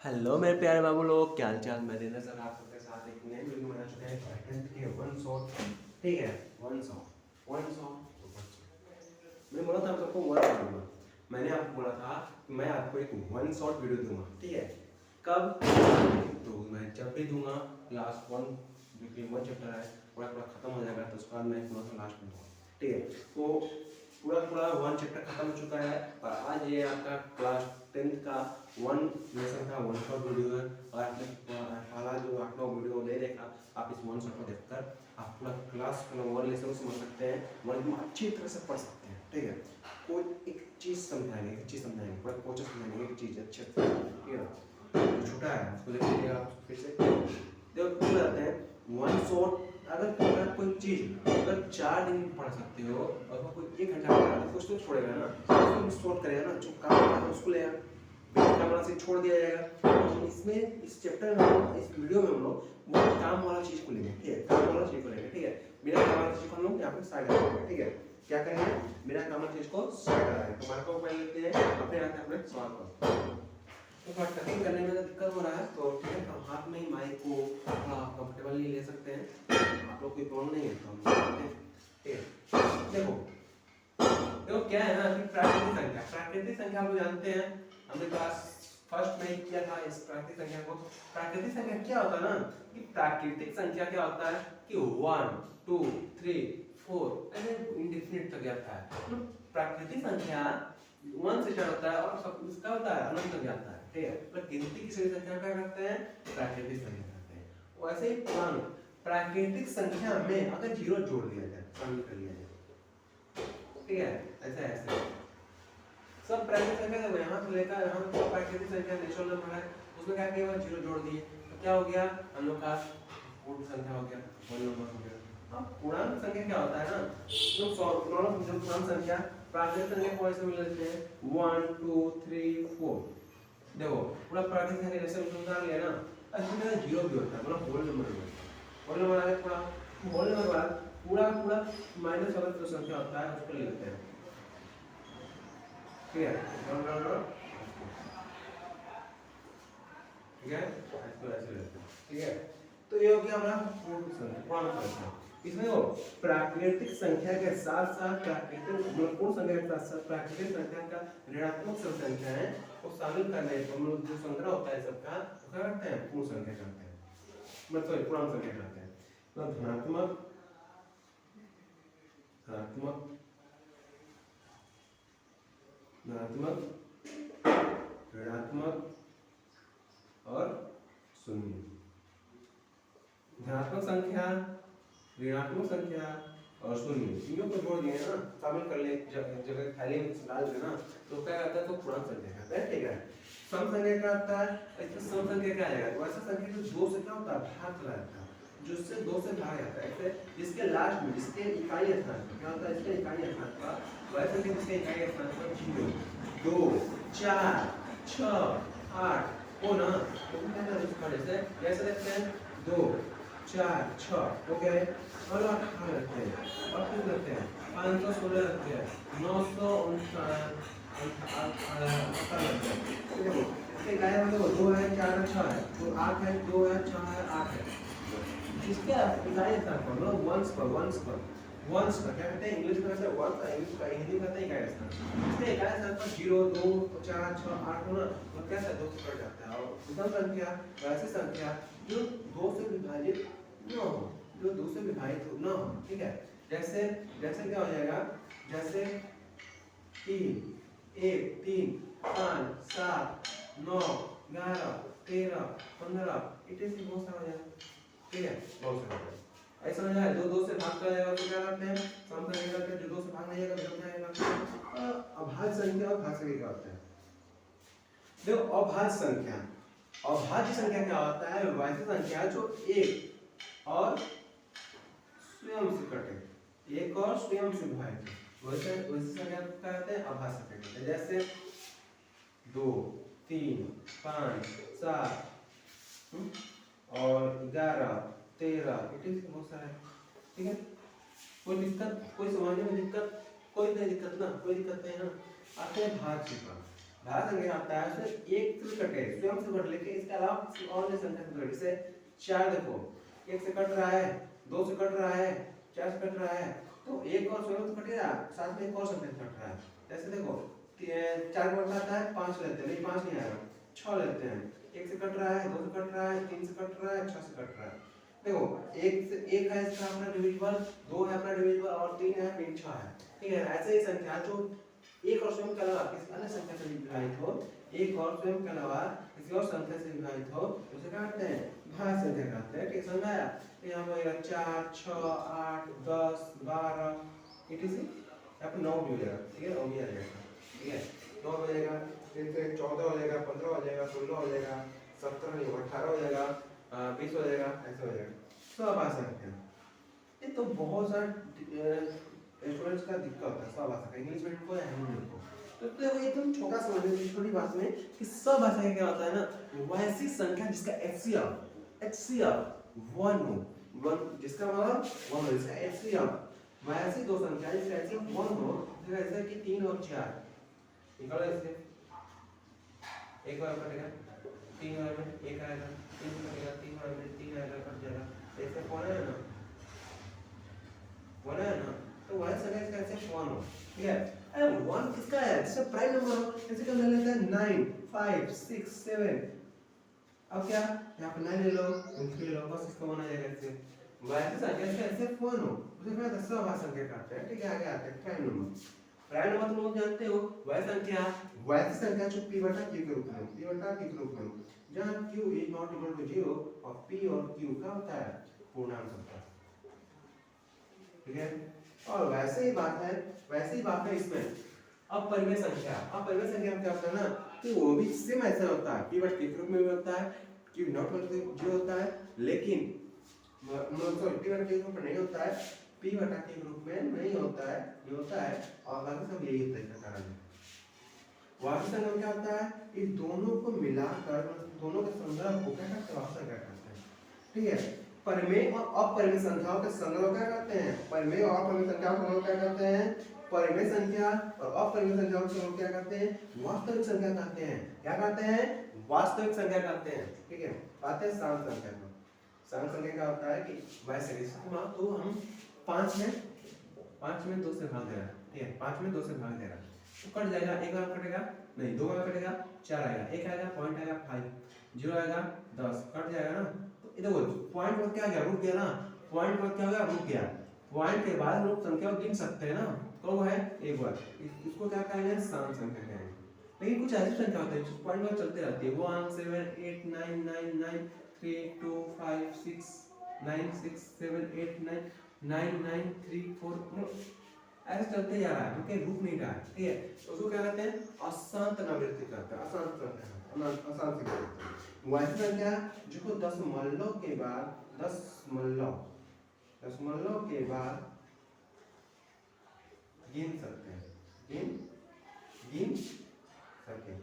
Hello मेरे प्यारे बाबू लोग, क्या हाल चाल। मैं देना सर आप सबके साथ एक नए वीडियो बना चुके हैं पैटर्न के वन शॉट। ठीक है, वन शॉट। मैंने बोला था आप सबको वन शॉट दूंगा। मैंने आपको बोला था कि मैं आपको एक वन शॉट वीडियो दूंगा। ठीक है, कब? तो मैं जब भी दूंगा लास्ट वन, जो कि वन चैप्टर है पूरा पूरा खत्म हो जाएगा, तो उसके बाद मैं पूरा लास्ट में दूंगा। ठीक है, तो पूरा पूरा वन चैप्टर खत्म हो चुका है और आज ये आपका क्लास 10th का वन लेसन का वन शॉट वीडियो है। और आपने पहला जो 8 वीडियो नहीं देखा, आप इस वन शॉट को देखकर आप पूरा क्लास वन लेसन समझ सकते हैं, वन एकदम अच्छी तरह से पढ़ सकते हैं। ठीक है, कोई एक चीज़ समझाएंगे पूरा कोच समझाएंगे एक चीज़ अच्छे से। ठीक है, जो छोटा है उसको देख लीजिए आप फिर से। देखो क्यों बताते हैं वन शॉट। अगर कोई चीज़ अगर 4 दिन में पढ़ सकते हो और कोई 1 घंटा पढ़ा तो कुछ तो छोड़ेगा ना, उसको शॉर्ट करेगा ना, जो काम है उसको लेगा, बिना काम वाला से छोड़ दिया जाएगा। तो इसमें इस चैप्टर में हम इस वीडियो में हम लोग वो काम वाला चीज़ को लेंगे। ठीक है, काम वाला चीज़ को लेंगे। ठीक है, बिना काम वाला चीज़ को हम लोग यहाँ पे साइड करेंगे। ठीक है, क्या करेंगे, बिना काम वाला चीज़ को साइड करेंगे। तो मार्क को पहले लेते हैं अपने हाथ में अपने सॉल्व करो। तो थोड़ा कटिंग करने में दिक्कत हो रहा है, तो ठीक है, हम हाथ में ही माइक को थोड़ा कंफर्टेबली ले सकते हैं। आप लोग कोई प्रॉब्लम नहीं है तो हम करते हैं। ठीक है, देखो देखो क्या है ना कि प्राकृतिक संख्या आप लोग जानते हैं, हमने क्लास फर्स्ट में ही किया था इस प्राकृतिक संख्या को। प्राकृतिक संख्या क्या होता है ना कि प्राकृतिक संख्या क्या होता है कि 1 2 3 4 ऐसे इंडेफिनिट तक जाता है। तो प्राकृतिक संख्या 1 से स्टार्ट होता है और सब इसका होता है अनंत तक जाता है। ठीक है, पर गिनती की सभी संख्या क्या करते हैं, प्राकृतिक संख्या करते हैं। वैसे ही पुराण प्राकृतिक संख्या में अगर जीरो जोड़ दिया जाए, शामिल कर लिया जाए, ठीक है, ऐसे सब प्राकृतिक संख्या है, यहाँ से लेकर यहाँ तक प्राकृतिक संख्या नेचुरल नंबर है, उसमें क्या किया जीरो जोड़ दिए तो क्या हो गया, हम लोग का पूर्ण संख्या हो गया, होल नंबर हो गया। अब पूर्णांक संख्या क्या होता है ना, जो पूर्णांक संख्या प्राकृतिक संख्या को ऐसे मिल लेते हैं 1 2 3 4। देखो पूरा प्राकृतिक संख्या जैसे उदाहरण लिया ना, इसमें जीरो भी होता है, पूरा होल नंबर है। होल नंबर है पूरा होल नंबर बाद पूरा पूरा माइनस वाला जो संख्या होता है उसको ले लेते हैं। ठीक है, ठीक है, इसको ऐसे लेते हैं। ठीक है, तो ये हो गया हमारा पूर्ण संख्या। इसमें वो प्राकृतिक संख्या के साथ साथ पूर्ण संख्या के साथ साथ प्राकृतिक संख्या का ऋणात्मक संख्या है वो शामिल करने को हम लोग जो संग्रह होता है सबका क्या करते हैं, पूर्ण संख्या करते हैं, मतलब पूर्ण संख्या करते हैं। तो धनात्मक धनात्मक धनात्मक ऋणात्मक और शून्य। धनात्मक संख्या, ऋणात्मक संख्या और शून्य तीनों को जोड़ दिए ना, शामिल कर ले जगह खाली में डाल देना, तो क्या आता है, तो पूर्ण संख्या कहते हैं। ठीक है, सम संख्या क्या आता है, इसमें सम संख्या क्या आएगा, तो ऐसा संख्या जो 2 से क्या होता है भाग जाता है, जिससे 2 से भाग जाता है। ऐसे इसके लास्ट में इसके इकाई स्थान पर क्या होता है, इसके इकाई स्थान पर वैसे संख्या इसके इकाई स्थान पर 0 2 4 6 8 हो ना, तो क्या करते हैं इसको जैसे कैसे लिखते हैं 2 4 6 हो गए, और 8 रखते हैं और फिर रखते हैं 516 रखते हैं 959 रखते हैं। देखो इसके इकाई में देखो 2 है 4 है 6 है, तो 8 है 2 है 6 है 8 है। इसके इकाई स्थान पर मतलब वंस पर क्या कहते हैं, इंग्लिश में कहते हैं वंस, इंग्लिश का हिंदी में कहते हैं इकाई स्थान। इसके इकाई स्थान पर 0 2 4 6 8 होना, तो कैसे 2 से कट जाता है। और विषम संख्या वैसी संख्या जो 2 से विभाजित न हो, जो 2 से विभाजित न हो। ठीक है, जैसे जैसे क्या हो जाएगा, जैसे 3 1 3 5 7 9 11 13 15 इतने से बहुत सारा हो जाएगा। ठीक है, बहुत सारा ऐसा हो जाए, 2 2 से भाग कर जाएगा तो क्या करते हैं, सम संख्या करते हैं, जो 2 से भाग नहीं जाएगा विषम जाएगा। अभाज्य संख्या और भाज्य संख्या क्या होता है, देखो अभाज्य संख्या क्या होता है, वैसी संख्या जो एक और स्वयं से कटे, एक और स्वयं से विभाजित, वैसे वैसी संख्या क्या कहते हैं, अभाज्य संख्या कहते हैं। जैसे 2 3 5 7 और 11 13 इतने से बहुत सारा है। ठीक है, कोई दिक्कत, कोई समझने में दिक्कत, कोई नहीं दिक्कत ना, कोई दिक्कत नहीं ना। आते हैं भाज्य पर, धारा संख्या आता है उसमें एक से कटे स्वयं से कट लेके इसके अलावा और संख्या से कटे। जैसे 4 देखो 1 से कट रहा है, 2 से कट रहा है, 4 से कट रहा है, तो एक और स्वयं से कटेगा, साथ में एक और संख्या से कट रहा है। जैसे देखो 4 को कटता है 5 लेते हैं, नहीं 5 नहीं आएगा, 6 लेते हैं। 1 से कट रहा है, 2 से कट रहा है, 3 से कट रहा है, 6 से कट रहा है। देखो 1 से 1 है इसका अपना डिविजिबल, 2 है अपना डिविजिबल और 3 है, फिर 6 है। ठीक है, ऐसे ही संख्या जो एक और स्वयं के अलावा किसी अन्य संख्या से विभाजित हो, एक और स्वयं के अलावा किसी और संख्या से विभाजित हो, उसे क्या कहते हैं? भाज्य संख्या कहते हैं। ठीक समझ आया? तो यहाँ पर 4, 6, 8, 10, 12 etc यहाँ पर 9 भी हो जाएगा। ठीक है, 9 भी आ जाएगा। ठीक है, 9 हो जाएगा, फिर 14 हो जाएगा, 15 हो जाएगा, 16 हो जाएगा, 17 नहीं होगा, 18 हो जाएगा, 20 हो जाएगा, ऐसे हो जाएगा। सब आ सकते हैं। ये तो बहुत सारे स्टूडेंट्स का दिक्कत होता है सब भाषा का, इंग्लिश मीडियम को या हिंदी मीडियम को। तो देखो एकदम छोटा समझ लीजिए छोटी बात में कि सब भाषा का क्या होता है ना, वैसी संख्या जिसका HCF 1 हो, 1 जिसका मतलब 1 हो, इसका HCF वैसी दो संख्या जिसका HCF 1 हो, जैसे कि 3 और 4 निकालो इससे। एक बार कटेगा 3 बार में 1 आएगा, 3 कटेगा 3 बार में 3 आएगा, कट जाएगा। ऐसे कौन है ना, वन है ना, तो वन संख्या इसका HCF 1 हो। ठीक है, अब 1 किसका है? जिसका प्राइम नंबर हो, जैसे कि ले लेते हैं 9, 5, 6, 7। अब क्या यहाँ पर 9 ले लो, 3 ले लो, बस इसका 1 आ जाएगा। इससे वैसे संख्या इसका HCF 1 हो, उसे क्या दसवां भाग संख्या कहते हैं। ठीक है, आगे आते हैं प्राइम नंबर। प्राइम नंबर तुम लोग जानते हो, वैसी संख्या जो p बटा q के रूप में, p बटा q के रूप में, जहाँ q is not equal to 0 और p और q का होता है पूर्णांक संख्या। ठीक है, और वैसे ही बात है इसमें अपरिमेय संख्या। अपरिमेय संख्या में क्या होता है ना कि वो भी सेम ऐसा होता है, p बटा q के रूप में भी होता है, q नॉट इक्वल टू 0 होता है, लेकिन सॉरी p बटा q के रूप में नहीं होता है, p बटा q के रूप में नहीं होता है, ये होता है, और बाकी सब यही होता है। इसका कारण है वास्तविक संख्या में क्या होता है, इन दोनों को मिलाकर दोनों के संग्रह को क्या कहते हैं? वास्तविक संख्या कहते हैं। ठीक है, परिमेय और अपरिमेय संख्याओं के संग्रह क्या कहते हैं? परिमेय और अपरिमेय संख्याओं के संग्रह क्या कहते हैं? परिमेय संख्या और अपरिमेय संख्याओं के संग्रह क्या कहते हैं? वास्तविक संख्या कहते हैं। क्या कहते हैं? वास्तविक संख्या कहते हैं। ठीक है, बात है शांत संख्या को। शांत संख्या क्या होता है कि वैसे तो हम 5 में 2 से भाग दे रहा है। ठीक है, 5 में 2 से भाग दे रहा है तो कट जाएगा, एक बार कटेगा नहीं, 2 बार कटेगा 4 आएगा, 1 आएगा, पॉइंट आएगा 5, 0 आएगा 10, कट जाएगा ना। तो देखो पॉइंट पर क्या गया, रुक गया ना, पॉइंट पर क्या हो गया, रुक गया। पॉइंट के बाद लोग संख्या को गिन सकते हैं ना, तो वो है एक बार, इसको क्या कहेंगे? शांत संख्या कहेंगे। लेकिन कुछ ऐसी संख्या होती है जो पॉइंट पर चलते रहती है, 1 7 8 9 9 9 3 2 5 6 9 6 7 8 9 9 9 3 4 ऐसे चलते जा रहा है, क्योंकि रुक नहीं रहा है। ठीक है, तो उसको क्या कहते हैं? अशांत नवृत्ति कहते हैं। अशांत संख्या, अशांत संख्या वैसी संख्या जो दशमलव के बाद दशमलव के बाद गिन सकते हैं, गिन सकते हैं।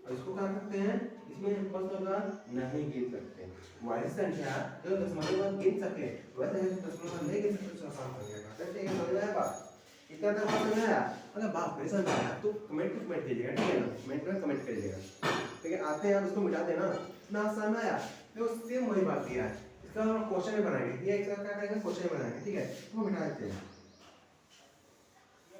और इसको क्या कहते हैं? इसमें फर्स्ट होगा नहीं गिन सकते। वैसी संख्या जो दशमलव के बाद गिन सके, वैसे दशमलव में नहीं गिन सकते, तो अशांत संख्या कहते हैं। ठीक है, समझ आया बात? इतना तक बात समझ आया? अगर बात नहीं समझ आया तो कमेंट कीजिएगा। ठीक है ना, कमेंट में कमेंट करिएगा। ठीक है, आते हैं आप इसको मिटा देना ना, समझ आया? तो सेम वही बात दिया है, इसका हम क्वेश्चन में बनाएंगे। ये एक क्या करेंगे, क्वेश्चन में बनाएंगे। ठीक है, तो मिटा देते हैं,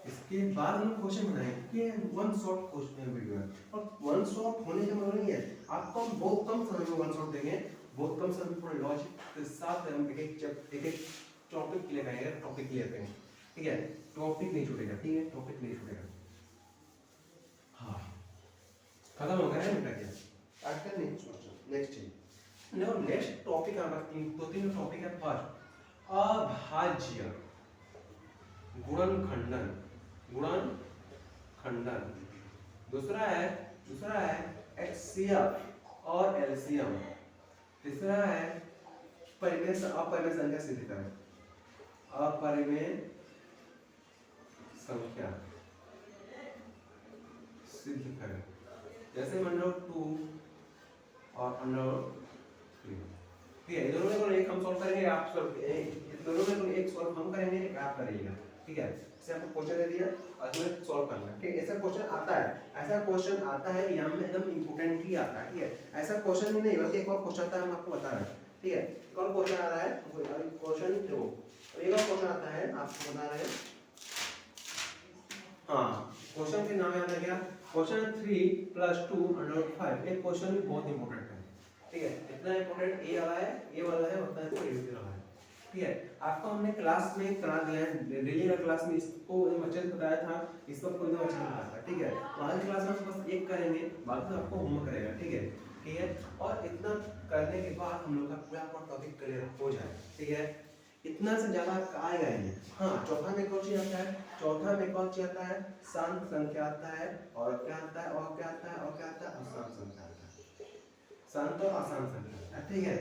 इसके बाद हम क्वेश्चन बनाएंगे। ये वन शॉट क्वेश्चन वीडियो है, और वन शॉट होने का मतलब नहीं है आपको हम बहुत कम समय में वन शॉट देंगे, बहुत कम समय में पूरे लॉजिक के साथ हम एक टॉपिक क्लियर करेंगे, टॉपिक क्लियर करेंगे। ठीक है, टॉपिक नहीं छूटेगा। ठीक है, टॉपिक नहीं छूटेगा। हाँ, खत्म हो गया है बेटा? क्या आज का नेक्स्ट चीज नो, नेक्स्ट टॉपिक हमारा दो तीन टॉपिक है। फर्स्ट अभाज्य गुणनखंडन, दूसरा है HCF और LCM, तीसरा है अपरिमेय संख्या सिद्ध करें। अपरिमेय संख्या सिद्ध करें, जैसे √2 और √3। ठीक है, दोनों में एक हम सॉल्व करेंगे, आप सॉल्व, दोनों में एक सॉल्व हम करेंगे, एक आप करिएगा। ठीक है। जैसे आपको क्वेश्चन दे दिया और इसमें सॉल्व करना है, ठीक है। ऐसा क्वेश्चन आता है, ऐसा क्वेश्चन आता है, यहाँ में एकदम इम्पोर्टेंटली आता है, ठीक है। ऐसा क्वेश्चन ही नहीं बल्कि एक और क्वेश्चन आता है, हम आपको बता रहे हैं, ठीक है। एक और क्वेश्चन आ रहा है, क्वेश्चन देखो, एक और क्वेश्चन आता है, आपको बता रहे हैं। हाँ, क्वेश्चन के नाम याद है क्या? क्वेश्चन 3 + 2√5। एक क्वेश्चन भी बहुत इंपॉर्टेंट है, ठीक है। इतना इंपॉर्टेंट ये वाला है, ये वाला है, उतना इसको ये वाला है, ठीक है। आपको हमने क्लास में करा दिया है, डेली का क्लास में इसको बच्चे को बताया था, इस पर कोई बच्चे को बताया था, ठीक है। आज क्लास में हम बस एक करेंगे, बाकी तो आपको होमवर्क करेगा, ठीक है, ठीक है। और इतना करने के बाद हम लोग का पूरा टॉपिक क्लियर हो जाए, ठीक है। इतना से ज्यादा आएगा ही नहीं। हाँ, चौथा में कौन सी आता है? चौथा में कौन सी आता है? शांत संख्या आता है, और क्या आता है, और क्या आता है, और क्या आता है, अशांत संख्या आता है। शांत और अशांत संख्या, ठीक है,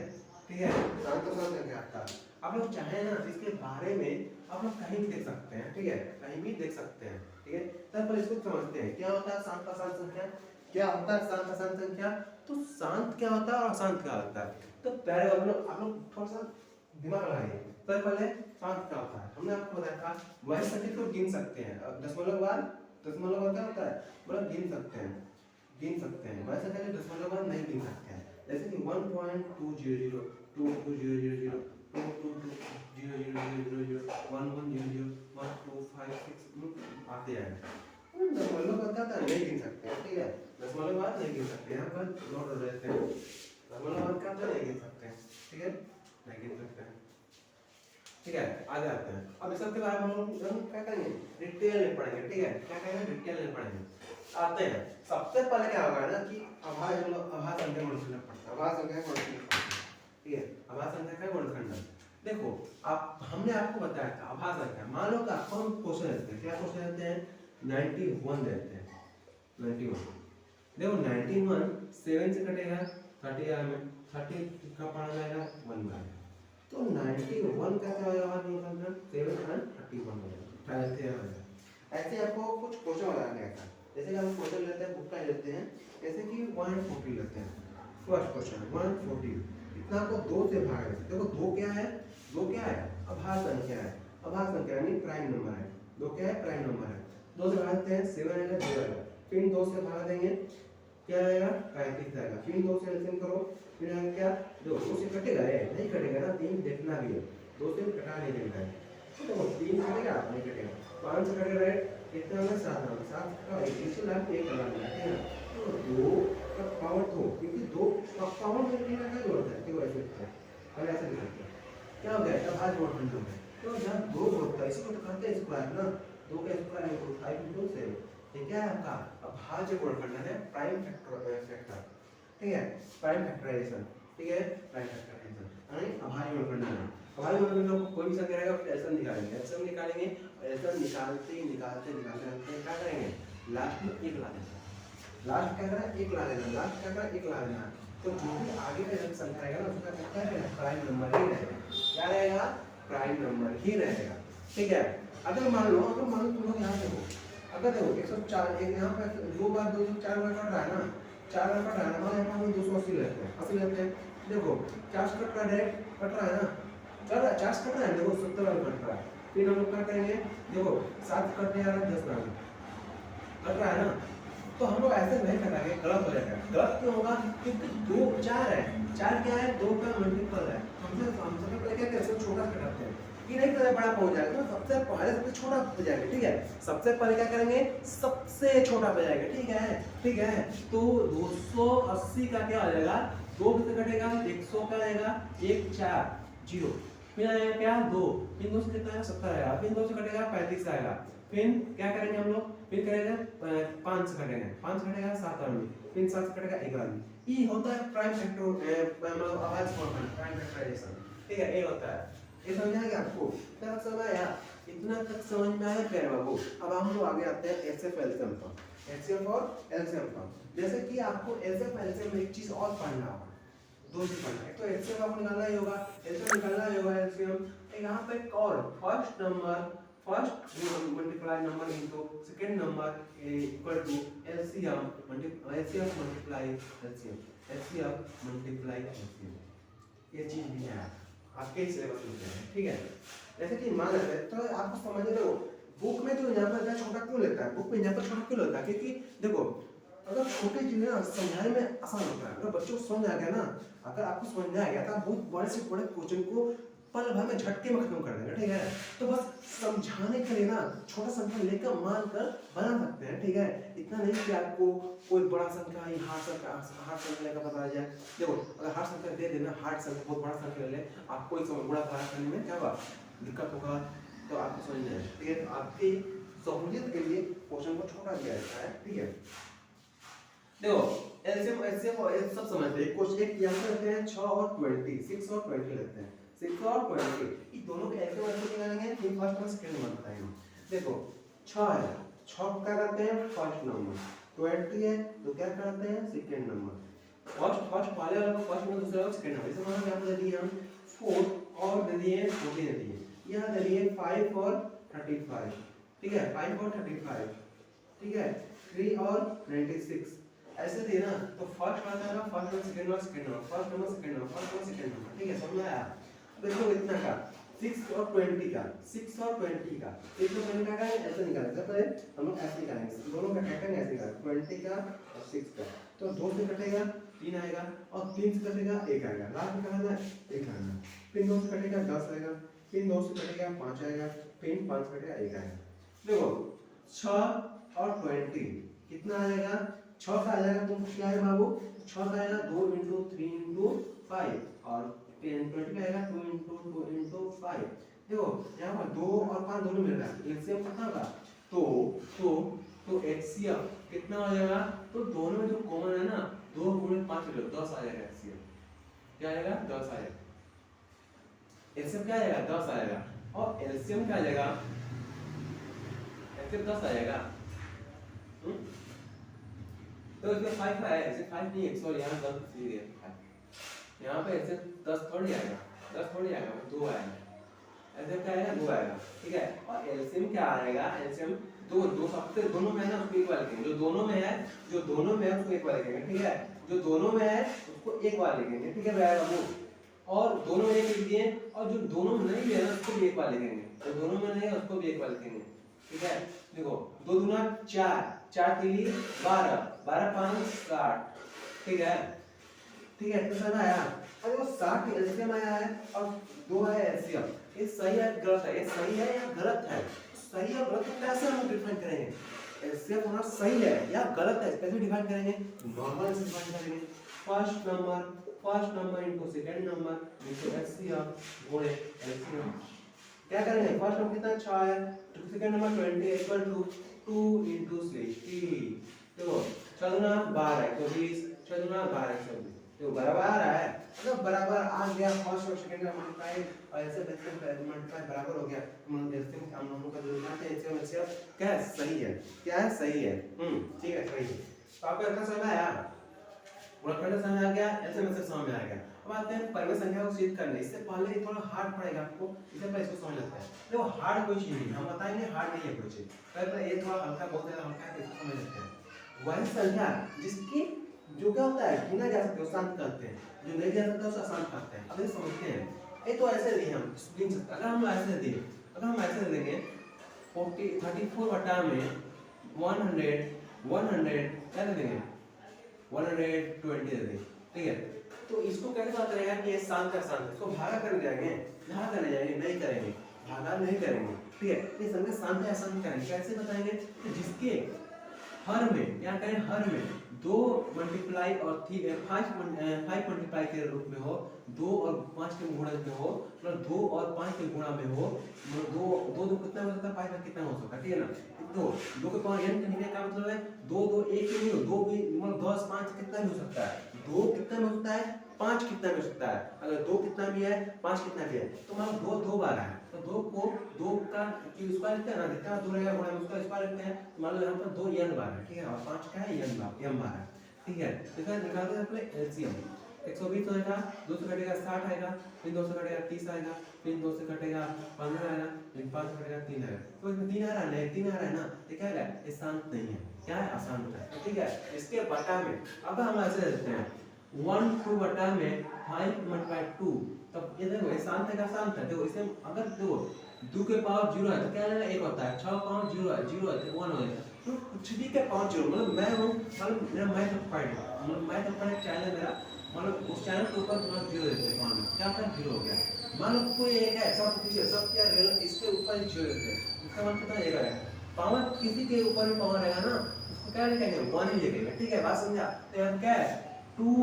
ठीक है। शांत और अशांत संख्या आता है। आप लोग चाहे ना इसके बारे में आप लोग कहीं भी देख सकते हैं, ठीक है, कहीं भी देख सकते हैं, ठीक है। तब पर इसको समझते हैं क्या होता है शांत अशांत संख्या, क्या होता है शांत अशांत संख्या। तो शांत क्या होता है और अशांत क्या होता है, तो प्यारे आप लोग थोड़ा सा दिमाग लगाइए। तो पहले शांत क्या होता है, हमने आपको बताया था, वही संख्या को गिन सकते हैं। दशमलव बाद क्या होता है, मतलब गिन सकते हैं, गिन सकते हैं। वही संख्या जो दशमलव बाद नहीं गिन सकते हैं, जैसे कि 1.200 2200 2220000 1100 1256 आते हैं। दशमलव बाद क्या नहीं गिन सकते हैं, ठीक है। दशमलव बाद नहीं गिन सकते, यहाँ पर नोट हो जाते हैं। दशमलव बाद क्या नहीं गिन सकते हैं, ठीक है, नहीं गिन सकते हैं, ठीक है। आगे आते हैं। अब इस सबके बारे में हम क्या करेंगे, डिटेल में पढ़ेंगे, ठीक है। क्या करेंगे, डिटेल में पढ़ेंगे। आते हैं, सबसे पहले क्या होगा ना कि आभाज्य संख्या गुणनखंड पढ़ते हैं, आभाज्य संख्या गुणनखंड पढ़ते हैं, ठीक है। आभाज्य संख्या का गुणनखंड देखो, आप हमने आपको बताया था आभाज्य संख्या। मान लो कि आपको हम क्वेश्चन देते हैं, क्या क्वेश्चन देते हैं, 91 देते हैं, 91। देखो 91 7 से कटेगा 30 आया में, 30 का पढ़ा जाएगा 1 में, तो 91 का क्या होगा, 7 and 31 होगा। ऐसे आपको कुछ क्वेश्चन बताने का, जैसे कि हम क्वेश्चन लेते हैं, बुक का लेते हैं, जैसे कि 140 लेते हैं। फर्स्ट क्वेश्चन 140, इतना को 2 से भाग देते। देखो 2 क्या है, 2 क्या है, अभाज्य संख्या है, अभाज्य संख्या यानी प्राइम नंबर है। 2 क्या है, प्राइम नंबर है। 2 से भागते हैं 7 आएगा, 0 आएगा, फिर 2 से भाग देंगे, क्या आएगा, 35 आएगा, फिर 2 से एलसीएम करो, फिर आएगा क्या, 2 से कटेगा, नहीं कटेगा ना, 3 देखना भी है, 2 से कटा नहीं देना है, तो 3 कटेगा नहीं कटेगा, 5 से कटेगा, कितना होगा, 7 का 1 लाख 1 लगा देना, ठीक है। तो 2 का पावर 2, क्योंकि 2 का पावर में क्या क्या जोड़ता है, देखो ऐसे लिखते हैं, पहले ऐसे लिखते हैं, क्या हो गया, अब आज वर्ड बन है। तो जब 2 होता है, इसको तो कहते हैं स्क्वायर ना, 2 का स्क्वायर है 5 into 7, ठीक है। आपका अभाज्य गुणनखंड है, प्राइम फैक्टर, ठीक है, प्राइम फैक्टराइजेशन, ठीक है, प्राइम फैक्टराइजेशन यानी अभाज्य गुणनखंड है। अभाज्य गुणनखंड में कोई भी संख्या रहेगा फिर एलसीएम निकालेंगे, एलसीएम निकालेंगे, एलसीएम निकालते निकालते क्या करेंगे, लास्ट में 1 ला देंगे, लास्ट क्या करना है, 1 ला देना, लास्ट क्या करना है, 1 ला देना। तो जो भी आगे का जब संख्या रहेगा ना, उसका क्या रहेगा, प्राइम नंबर ही रहेगा, क्या रहेगा, प्राइम नंबर ही रहेगा, ठीक है। अगर मान लो तुम लोग यहाँ से हो, अगर देखो 104, एक यहाँ पर 2 बार 2 से 4 बार कट रहा है ना, 4 बार कट रहा है ना, यहाँ पर 280 लेते हैं, 80 लेते हैं। देखो 4 कट रहा है, डायरेक्ट कट रहा है ना, चल रहा है, 4 कट रहा है, देखो 70 बार कट रहा है, फिर हम लोग क्या करेंगे, देखो 7 कटने आ रहा है, 10 बार कट रहा है ना, तो हम लोग ऐसे नहीं करेंगे, गलत हो जाएगा। गलत क्यों होगा, क्योंकि 2 4 है, 4 क्या है, 2 का मल्टीपल है, हमसे पहले क्या करते हैं, छोटा कटाते हैं, ये नहीं पता बड़ा पहुंच जाएगा, तो सबसे पहले सबसे छोटा हो जाएगा, ठीक है। सबसे पहले क्या करेंगे, सबसे छोटा हो जाएगा, ठीक है, ठीक है। तो 280 का क्या हो जाएगा, 2 से कटेगा 100 का आएगा, 1 4 0, फिर आएगा क्या, 2, फिर 2 से कितना आएगा, 70 आएगा, फिर 2 से कटेगा 35 आएगा, फिर क्या करेंगे हम लोग, फिर करेंगे 5 से कटेगा, 5 कटेगा 7 आदमी, फिर 7 से कटेगा 1 आदमी। ये होता है प्राइम फैक्टर, मतलब आवाज फॉर्मेट, प्राइम फैक्टराइजेशन, ठीक है, ये होता है। ये समझ आ गया आपको, क्या समझ आया, इतना तक समझ में आया प्यारे बाबू। अब हम लोग आगे आते हैं एचसीएफ एलसीएम पर, एचसीएफ और एलसीएम पर। जैसे कि आपको एचसीएफ एलसीएम में एक चीज और पढ़ना होगा, 2 चीज पढ़ना है, तो एचसीएफ आपको निकालना ही होगा, एलसीएम निकालना ही होगा, एलसीएम यहाँ पे एक और first multiply number into second number equal to LCM multiply LCM, LCM multiply LCM, ये चीज भी है आपके सिलेबस में है, ठीक है। जैसे कि मान लेते हैं, तो आपको समझ लो बुक में तो यहाँ पर छोटा क्यों लेता है, बुक में यहाँ पर छोटा क्यों लेता है, क्योंकि देखो अगर छोटी चीजें ना समझाने में आसान होता है, अगर बच्चों को समझ आ गया ना, अगर आपको समझ में आ गया तो आप बहुत बड़े से बड़े क्वेश्चन को पल भर में झटके में खत्म कर देंगे, ठीक है। तो बस समझाने के लिए ना छोटा संख्या लेकर मान कर बना सकते हैं, ठीक है। इतना नहीं कि आपको कोई बड़ा संख्या हार्ड संख्या लेकर बता जाए। देखो अगर हार्ड संख्या दे देना, हार्ड संख्या बहुत बड़ा संख्या ले आपको इस बड़ा बड़ा करने में क्या होगा, दिक्कत होगा, तो आपको समझ में आएगा, ठीक है। तो आपकी सहूलियत के लिए क्वेश्चन को छोटा किया जाता है, ठीक है। देखो एलसीएम एलसीएम सब समझते हैं, क्वेश्चन एक यहां पे लेते हैं 6 और 20, 6 और 20 लेते हैं, 6 और 20 ये दोनों के एलसीएम कैसे निकालेंगे, ये फर्स्ट और सेकंड नंबर बताएंगे। देखो 6 है, 6 क्या करते हैं फर्स्ट नंबर, 20 है तो क्या करते हैं सेकंड नंबर, फर्स्ट वाले वाला को फर्स्ट नंबर, दूसरा वाला सेकंड नंबर। इसे मान यहां पे दे दिए हम 4 और दे दिए 14 दे दिए, यहां दे दिए 5 और 35, ठीक है, 5 और 35, ठीक है, 3 और 96 ऐसे दिए ना। तो फर्स्ट वाला था first number, second number, second number, first number, second number, first number, second number, ठीक है, समझ में आया। देखो इतना का 6 और 20 का, 6 और 20 का, 6 और 20 का ऐसे निकालेंगे, पहले हम लोग ऐसे निकालेंगे, दोनों का क्या करेंगे ऐसे निकालेंगे, 20 का और 6 का, तो 2 से कटेगा 3 आएगा, और 3 से कटेगा 1 आएगा, लास्ट में कितना है 1 आएगा, फिर 2 से कटेगा 10 आएगा, फिर 2 से कटेगा 5 आएगा, फिर 5 से कटेगा 1 आएगा। देखो 6 और 20 कितना आएगा, 6 का आ जाएगा, तुम क्या है बाबू 6 का आएगा 2 × 3 × 5 और 10 20 का आएगा 2 × 2 × 5। देखो यहाँ पर 2 और 5 दोनों मिल रहा है, एलसीएम कितना होगा, तो एचसीएफ कितना हो जाएगा, तो दोनों में जो कॉमन है ना 2 × 5 ले लो 10 आ जाएगा, एचसीएफ क्या आएगा 10 आएगा, एचसीएफ क्या आएगा 10 आएगा, और एलसीएम क्या आ जाएगा, एचसीएफ 10 आ जाएगा। तो इसमें 5 है, ऐसे 5 नहीं है, सॉरी यहाँ 10 लिख दिया, यहाँ पे ऐसे 10 थोड़ी आएगा, 10 थोड़ी आएगा, 2 आएगा, ऐसे क्या आएगा 2 आएगा, ठीक है। और एलसीएम क्या आएगा, एलसीएम दो सबसे दोनों में है ना उसको एक बार लिखेंगे, जो दोनों में है उसको एक बार लिखेंगे, ठीक है, जो दोनों में है उसको एक बार लिखेंगे, ठीक है भैया बाबू, और दोनों में एक लिख दिए, और जो दोनों में नहीं है ना उसको भी एक बार लिखेंगे, जो दोनों में नहीं है उसको भी एक बार लिखेंगे, ठीक है। देखो 2 दूना 4, 4 के लिए 12, 12 5 60, ठीक है, ठीक है, तो समझ आया। अब वो 60 एलसीएम आया है और 2 है एलसीएम, ये सही है गलत है, ये सही है या गलत है, सही और गलत को कैसे हम डिफाइन करेंगे, एलसीएम होना सही है या गलत है कैसे डिफाइन करेंगे, नॉर्मल से डिफाइन करेंगे, first number into second number into LCM गुणे एलसीएम, क्या करेंगे, फर्स्ट नंबर कितना 6 है, सेकंड नंबर 20 इक्वल टू 2 × 60, देखो 6 दूना 12 120, 6 दूना 12 120, तो बराबर आ रहा है, अगर बराबर आ गया फर्स्ट और सेकंड का मल्टीप्लाई और ऐसे मल्टीप्लाई बराबर हो गया, हम देखते हैं हम लोगों का जो निकालते हैं इससे क्या है सही है, क्या है सही है, ठीक है सही है। तो आपको इतना समझ में आया, गुणनखंड समझ आ गया, ऐसे में से समझ में आ गया। अब आते हैं परिमेय संख्या को सिद्ध करने, इससे पहले थोड़ा हार्ड पड़ेगा आपको, इससे पहले इसको समझ लेते हैं। देखो हार्ड कोई चीज नहीं, हम बताएंगे हार्ड नहीं है कोई चीज, पहले ये थोड़ा हल्का बहुत ज्यादा हल्का है, इसको समझ लेते हैं। वह संख्या जिसकी जो क्या होता है गिना जा सकते हो शांत करते हैं, जो नहीं जा सकता उसे अशांत करते हैं। अब ये समझते हैं, ये तो ऐसे नहीं हम गिन सकते, अगर हम ऐसे दें, अगर हम ऐसे देंगे 34 बटा में 100 क्या दे देंगे 120 दे देंगे, ठीक है। तो इसको कैसे पता चलेगा कि ये शांत है, शांत है, इसको भागा करने जाएंगे, भागा करने जाएंगे, नहीं करेंगे, भागा नहीं करेंगे, ठीक है। ये संख्या शांत है शांत करेंगे, कैसे बताएंगे, तो जिसके हर में क्या करें, हर में 2 मल्टीप्लाई और 5 मल्टीप्लाई के रूप में हो, 2 और 5 के गुणा में हो, मतलब 2 और 5 के गुणा में हो, 2 कितना हो सकता है, 5 कितना हो सकता है, ठीक है ना। 2 के पावर n कहने का मतलब है 2 2 1 ही नहीं हो, 2 भी मतलब 10 5 कितना भी हो सकता है, 2 कितना में होता है 5 कितना में हो सकता है, अगर 2 कितना भी है 5 कितना भी है, तो मान लो 2 बार है, तो 2 को 2 का स्क्वायर लिखते हैं ना, जितना 2 रहेगा गुणा में उसका स्क्वायर लिखते हैं, तो मान लो यहाँ पर 2 n बार है, ठीक है, और 5 का है m बार है, ठीक है। तो इसका निकालते हैं अपने एलसीएम, 120 होएगा, 2 से कटेगा 60 आएगा, फिर 2 से कटेगा 30 आएगा, फिर 2 से कटेगा 15 आएगा, फिर 5 से कटेगा 3 आएगा, तो इसमें 3 आ रहा है, 3 आ रहा है ना, तो क्या है ये शांत नहीं है, क्या है अशांत है, ठीक है। इसके बटा में अब हम ऐसे देते हैं 1/2 तब ये देखो ये शांत है का शांत है। देखो इसे अगर देखो 2 के पावर 0 है तो क्या है, 1 होता है। 6 पावर 0 है, 0 है तो 1 हो जाएगा। तो कुछ भी के पावर 0 मतलब मैं हूँ, मतलब मेरा मैथ पॉइंट, मतलब मैथ पॉइंट चैनल है मेरा, मतलब उस चैनल के ऊपर मतलब 0 देते हैं, मान लो क्या होता है 0 हो गया। मान लो कोई एक है सब कुछ है, सब क्या रियल इसके ऊपर 0 देते हैं, इसका मतलब पता है ये पावर किसी के ऊपर भी पावर रहेगा ना उसको क्या लिखेंगे 1 ही लिखेंगे। ठीक है बात समझा। तो यहाँ क्या है 2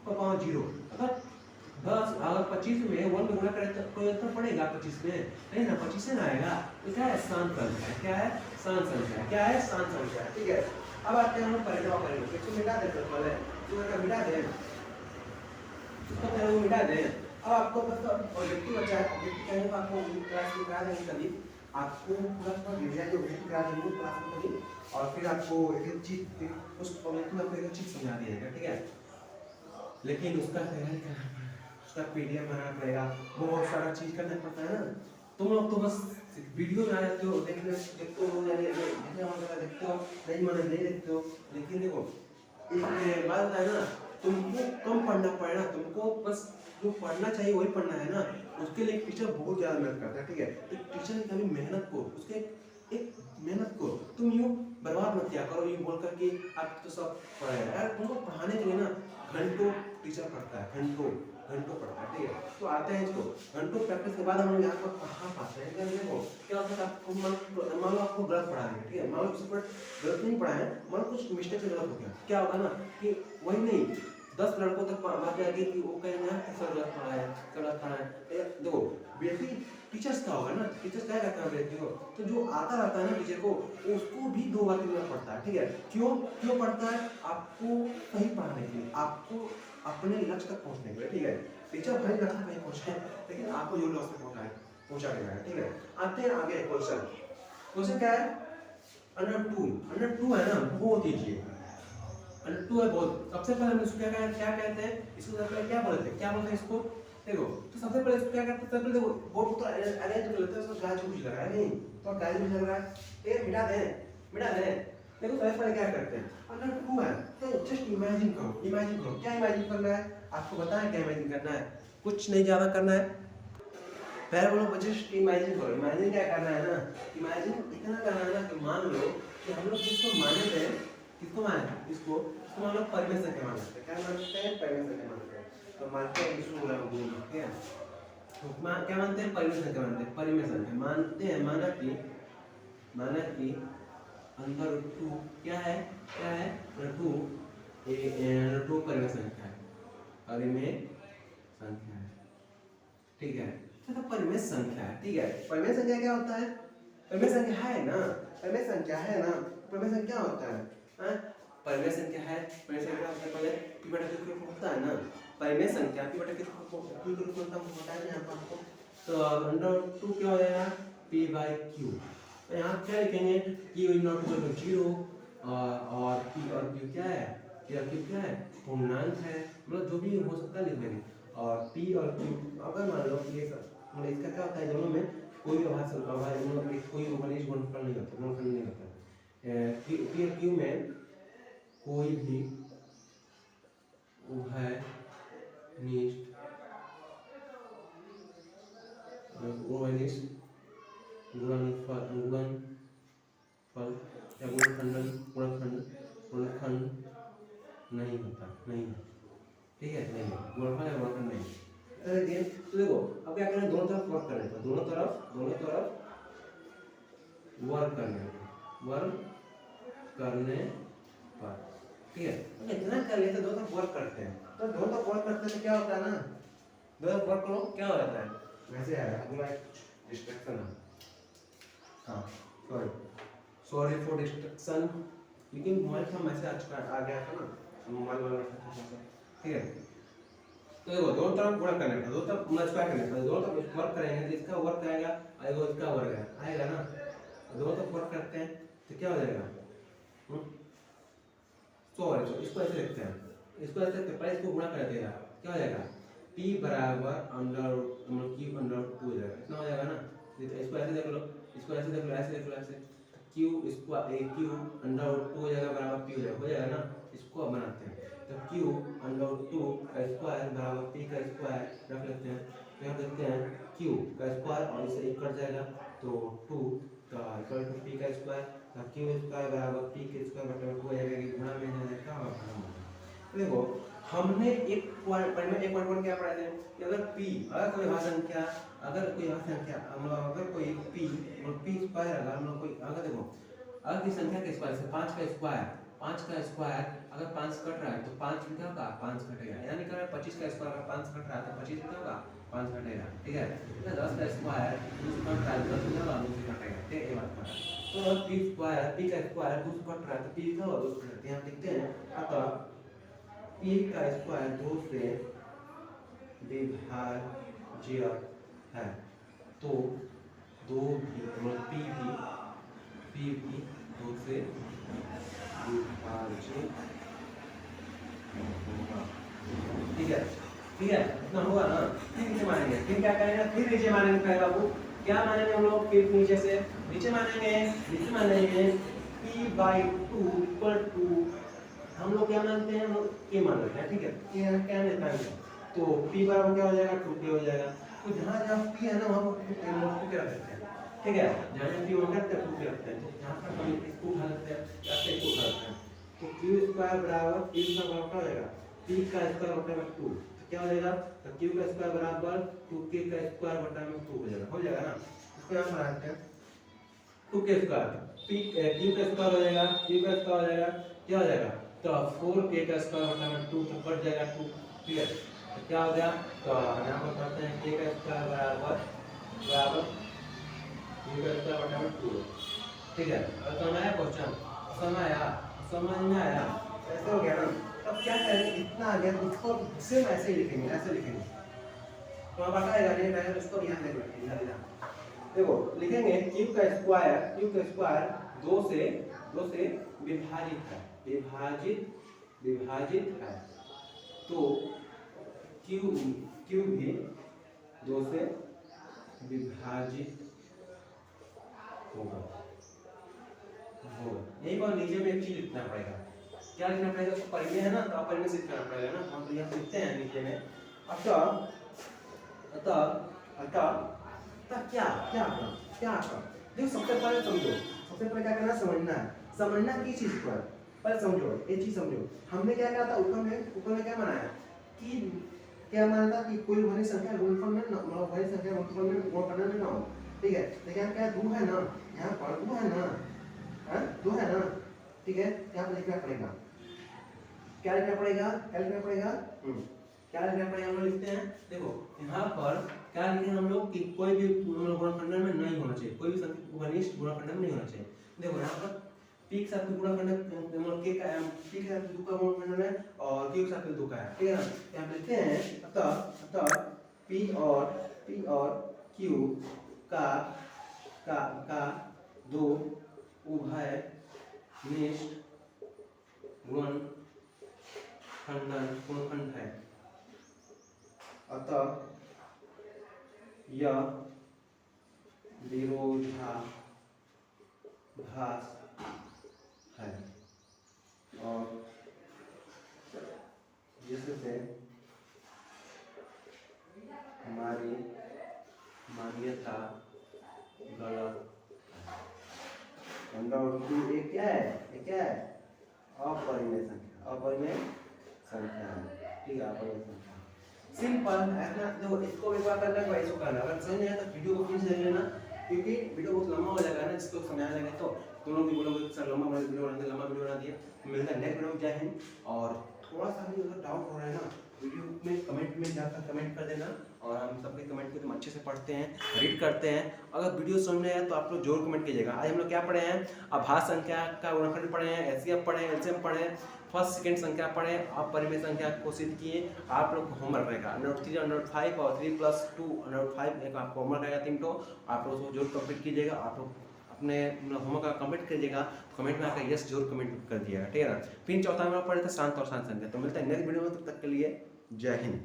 का पावर 0, अगर 10 अगर 25 में 1 में गुणा करें तो कोई अंतर पड़ेगा 25 में नहीं ना, 25 से ना आएगा। तो क्या है शांत संख्या है, क्या है शांत संख्या है, क्या है शांत संख्या है। ठीक है अब आते हैं हम परिणाम करेंगे, इसको मिटा देते हैं पहले, तो का मिटा दें, इसको पहले वो मिटा दें। अब आपको बस ऑब्जेक्टिव बचा है, ऑब्जेक्टिव कहने को आपको क्लास में करा देंगे कभी, आपको पूरा पूरा वीडियो जो ऑब्जेक्टिव करा देंगे क्लास में कभी, और फिर आपको एक चीज उस ऑब्जेक्टिव में आपको एक चीज समझा दिया ठीक है। लेकिन उसका तैयारी करना पड़ेगा, उसका पीडीएफ बनाना पड़ेगा, बहुत सारा चीज करना पड़ता है ना। तुम लोग तो बस वीडियो में आ जाते हो, देखते हो यानी देखने वाला देखते हो, नहीं माने नहीं देखते हो। लेकिन देखो एक बात है ना, तुमको कम पढ़ना पड़ेगा, तुमको बस जो पढ़ना चाहिए वही पढ़ना है ना। उसके लिए टीचर बहुत ज़्यादा मेहनत करता है। ठीक है तो टीचर ने कभी मेहनत को उसके एक मेहनत को तुम यूँ बर्बाद मत किया करो, यूँ बोल कर कि आप तो सब पढ़ेगा यार। तुमको पढ़ाने के लिए ना घंटों टीचर पढ़ता है, घंटों घंटों पढ़ता है। ठीक है तो आते हैं इसको घंटों प्रैक्टिस के बाद हम लोग यहाँ पर कहाँ पाते हैं। क्या देखो क्या होता है, आपको मान लो आपको गलत पढ़ा दिया, ठीक है मान लो किसी पर गलत नहीं पढ़ा है, मान लो कुछ मिस्टेक से गलत हो गया, क्या होगा ना कि वही नहीं 10 लड़कों तक बात जाएगी कि वो कहेंगे यार सर गलत पढ़ा है, गलत पढ़ा है। देखो बेटी टीचर्स का होगा ना, टीचर्स क्या करता है बेटी को, तो जो आता रहता है ना टीचर को उसको भी 2 बार 3 बार पढ़ता है। ठीक है क्यों क्यों पढ़ता है, आपको सही पढ़ाने के लिए, आपको अपने लक्ष्य तक पहुंचने के लिए। ठीक है टीचर भले लक्ष्य तक नहीं पहुंचे लेकिन आपको जो लक्ष्य तक पहुंचा देगा। ठीक है आते हैं आगे क्वेश्चन। क्वेश्चन क्या है, अंडर 2 है ना वो दीजिए, अंडर 2 है बहुत। सबसे पहले हम इसको क्या कहते हैं, इसको सबसे पहले क्या बोलते हैं इसको। देखो तो सबसे पहले इसको क्या करते हैं, सबसे देखो बोर्ड को तो अरेंज कर लेते हैं, उसको गाज कुछ लग रहा है नहीं तो गाज भी लग रहा है, ये मिटा दें। देखो सबसे पहले क्या करते हैं, अंडर 2 है तो जस्ट इमेजिन करो क्या इमेजिन करना है, आपको बताएं क्या इमेजिन करना है, कुछ नहीं ज़्यादा करना है। पहले बोलो जस्ट इमेजिन करो, इमेजिन क्या करना है ना, इमेजिन इतना करना है ना कि मान लो कि हम लोग जिसको माने थे, किसको माने इसको हम लोग परमेश्वर के मानते हैं। क्या मानते हैं, परमेश्वर के मानते हैं। तो मानते हैं विष्णु गुरु ठीक है, तो क्या मानते हैं, परमेश्वर के मानते हैं, परमेश्वर के मानते हैं। माना कि अंदर 2 क्या है 2 2 परमेश्वर संख्या है, परिमेय संख्या है। ठीक है तो परिमेय संख्या है। ठीक है परिमेय संख्या क्या होता है, परिमेय संख्या है ना, परिमेय संख्या है ना, परिमेय संख्या होता है परिमेय संख्या है, परिमेय संख्या होता है पहले p बटा q के रूप में होता है ना, परिमेय संख्या p बटा q के रूप में होता है यहाँ पर आपको। तो अंडर 2 क्या हो जाएगा p by q, तो यहाँ क्या लिखेंगे q is not equal to 0 और p और q क्या है, p और q क्या है पूर्णांक है, मतलब जो भी हो सकता है लिख देंगे। और p और q अगर मान लो ये मतलब इसका क्या होता है, दोनों में कोई भी अभाज्य कोई उभयनिष्ठ गुणनफल नहीं होता, p और q में कोई भी उभयनिष्ठ गुणनफल या गुणनखंड नहीं होता, नहीं है। ठीक है नहीं है गुणनफल या गुणनखंड नहीं है। तो देखो अब क्या करना है, दोनों तरफ वर्क करना है, दोनों तरफ वर्क करने पर। ठीक है तो इतना कर लेते दोनों तरफ वर्क करते हैं, तो दोनों तरफ वर्क करते हैं तो क्या होता है ना, दोनों तरफ वर्क करो क्या हो जाता है, वैसे है अगला डिस्ट्रैक्शन है। हाँ सॉरी फॉर डिस्ट्रैक्शन, लेकिन मोबाइल का मैसेज आ गया था ना, मोबाइल वाला। ठीक है तो देखो दोनों तरफ वर्क करने का, दोनों तरफ मल्टीप्लाई करने का, दोनों तरफ वर्क करेंगे तो इसका वर्क आएगा और इसका वर्क आएगा ना, दोनों तरफ वर्क करते हैं तो क्या हो जाएगा, सॉरी इसको ऐसे लिखते हैं, पहले इसको गुणा कर देगा क्या हो जाएगा p बराबर अंडर q अंडर 2 हो जाएगा, इतना हो जाएगा ना। इसको ऐसे देख लो, ऐसे q इसको q अंडर 2 हो जाएगा बराबर p हो जाएगा ना। इसको अब बनाते हैं तो क्यू अंडर 2 का स्क्वायर बराबर पी का स्क्वायर रख लेते हैं, क्या देखते हैं क्यू का स्क्वायर और इसे एक कट जाएगा तो 2 का इक्वल टू पी का स्क्वायर, तो क्यू स्क्वायर बराबर पी के स्क्वायर बटा 2 हो जाएगा कि गुणा में जाएगा क्या होगा। देखो हमने एक पॉइंट क्या पढ़ा थे कि अगर p अगर कोई संख्या अगर कोई p और p स्क्वायर अगर हम लोग कोई अगर देखो अगर की संख्या के स्क्वायर से 5 का स्क्वायर अगर 5 कट रहा है तो 5 भी क्या होगा 5 कटेगा, यानी कि अगर 25 का स्क्वायर अगर 5 कट रहा है तो 25 भी क्या होगा 5 कटेगा, ठीक है। 10 का स्क्वायर 2 कट रहा है 10 भी क्या होगा 2 कटेगा, ठीक है। ये बात पता तो p का स्क्वायर 2 कट रहा है तो p क्या होगा 2 कटेगा, यहां लिखते हैं अतः p का स्क्वायर 2 से विभाज्य है, तो 2 भी मतलब p भी 2 से विभाज्य होगा, ठीक है इतना हुआ ना। फिर नीचे मानेंगे, फिर क्या करेंगे, फिर नीचे मानेंगे पहले बाबू क्या मानेंगे हम लोग, फिर नीचे मानेंगे p/2 इक्वल टू हम लोग क्या मानते हैं, हम लोग k मान लेते हैं, ठीक है। क्या लेता है तो p बराबर क्या हो जाएगा 2k हो जाएगा, तो जहां जहां p है ना वहां पर 2k रख देते हैं, ठीक है। जहां जहां p होगा तब 2k रखते हैं, तो जहां पर हम इसको उठा लेते हैं या से इसको उठा लेते हैं तो q स्क्वायर बराबर p का बराबर क्या हो जाएगा p का स्क्वायर बटा 2, तो क्या हो जाएगा तो q का स्क्वायर बराबर 2k का स्क्वायर बटा 2 हो जाएगा ना। इसको यहां पर रखते हैं 2k स्क्वायर p q का स्क्वायर हो जाएगा, q का स्क्वायर हो जाएगा क्या हो जाएगा तो 4k का स्क्वायर बटा 2 तो कट जाएगा 2, ठीक है। तो क्या हो गया तो यहां पर करते हैं k का स्क्वायर बराबर q का स्क्वायर बटा 2, ठीक है। और समझ आया क्वेश्चन, समझ में आया ऐसे हो गया ना। अब क्या करेंगे इतना आ गया तो इसको सेम ऐसे ही लिखेंगे तो अब आएगा ये मैं इसको यहां ले रखेंगे, देखो लिखेंगे q का स्क्वायर 2 से विभाजित है तो q भी 2 से विभाजित होगा। यही बात नीचे में एक चीज लिखना पड़ेगा, क्या लिखना पड़ेगा, उसको परिमेय है ना तो परिमेय से लिखना पड़ेगा ना। हम तो यहाँ लिखते हैं नीचे में अतः क्या देखो सबसे पहले क्या करना समझना की चीज पर पहले समझो, एक चीज समझो हमने क्या कहा था ऊपर में क्या बनाया कि क्या माना था कि कोई वही संख्या गुणनफल में वही संख्या गुणनफल में गुण करने में ना हो, ठीक है। लेकिन क्या 2 है ना, यहाँ पर 2 है ना, 2 है ना, ठीक है। यहाँ पर लिखना पड़ेगा क्या लिखना पड़ेगा हम लोग लिखते हैं, देखो यहाँ पर क्या लिखे हम लोग कि कोई भी गुणनखंड में नहीं होना चाहिए, कोई भी संख्या घनिष्ठ गुणनखंड में नहीं होना चाहिए। देखो यहाँ पर p के साथ गुणनखंड मतलब k का p के साथ 2 का गुणनखंड है और q के साथ 2 का है, ठीक है ना। यहाँ लिखते हैं अतः p और q का 2 उभय निष्ठ गुणनखंड है, अतः यह विरोधाभास है और जिससे हमारी मान्यता गलत है। क्या है अपरिमेय संख्या है, ठीक है। अपरिमेय संख्या सिंपल ऐसा देखो इसको एक बार करना है इसको करना, अगर समझ नहीं आया तो वीडियो को फिर से देख लेना क्योंकि वीडियो बहुत लंबा हो जाएगा ना, जिसको समझाने लगे तो तुम लोग भी बोलोगे सर लंबा वीडियो बना दिया। मिलता है नेक्स्ट वीडियो में, जय हिंद। और थोड़ा सा भी अगर डाउट हो रहा है ना वीडियो में कमेंट में जाकर कमेंट कर देना और हम सबके कमेंट को एकदम अच्छे से पढ़ते हैं, रीड करते हैं। अगर वीडियो समझ में आया तो आप लोग जरूर कमेंट कीजिएगा। आज हम लोग क्या पढ़े हैं, आभास संख्या का गुणनखंड पढ़े हैं, एचसीएफ पढ़े हैं, एलसीएम पढ़े हैं, फर्स्ट सेकंड संख्या पढ़े, आप परिमेय संख्या को सिद्ध किए। आप लोग को होमवर्क रहेगा अंडर 3 अंडर 5 और 3 + 2 अंडर 5 एक आपको होमवर्क रहेगा 3 तो आप लोग उसको जरूर कंप्लीट कीजिएगा। आप लोग अपने होमवर्क का कंप्लीट कीजिएगा, कमेंट में आकर यस जरूर कमेंट कर दिएगा, ठीक है ना। फिर चौथा में पढ़े थे शांत और शांत संख्या। तो मिलता है नेक्स्ट वीडियो में, तब तक के लिए जय हिंद।